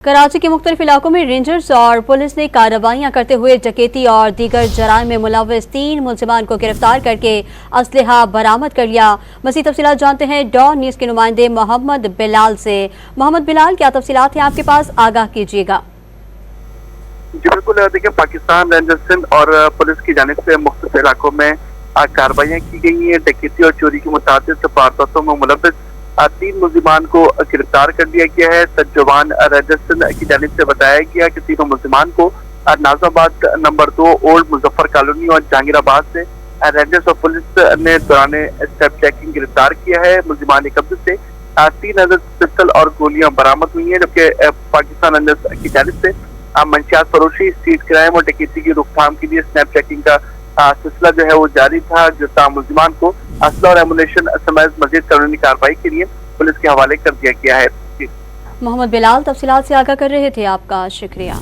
कराची के मुख्तलिफ इलाकों में रेंजर्स और पुलिस ने कार्रवाइयां करते हुए डकैती और दीगर जराइम में मुलव्वस 3 मुलजिमान को गिरफ्तार करके असलहा बरामद कर लिया। मज़ीद तफसीलात जानते हैं डॉन न्यूज़ के नुमाइंदे मोहम्मद बिलाल से। मोहम्मद बिलाल, क्या तफसीलात हैं आपके पास, आगाह कीजिएगा। जी बिल्कुल, देखिए पाकिस्तान रेंजर्स और पुलिस की जानिब से मुख्तलिफ इलाकों में कार्रवाइयाँ की गई हैं। डकैती और चोरी की मुताबिक वारदातों में मुलव्वस 3 मुलजिमान को गिरफ्तार कर लिया गया है। सज्जवान रेंजर्स की जानिब से बताया गया कि तीनों मुलजिमान को Nazimabad number 2 old Muzaffar colony और जहांगीराबाद से रेंजर्स और पुलिस ने दौरान स्टेप चेकिंग गिरफ्तार किया है। मुलजिमान के कब्जे से 3 पिस्टल और गोलियां बरामद हुई हैं, जबकि पाकिस्तान रेंजर्स की जानिब से मंशियात फरोशी, स्ट्रीट क्राइम और डकैती की रोकथाम के लिए स्नैप चेकिंग का सिलसिला जो है वो जारी था। गिरफ्तार मुलजिमान को असला और एमुनेशन समेत मजीद कानूनी कार्रवाई के लिए पुलिस के हवाले कर दिया गया है। मोहम्मद बिलाल, तफसीलात से आगाह कर रहे थे, आपका शुक्रिया।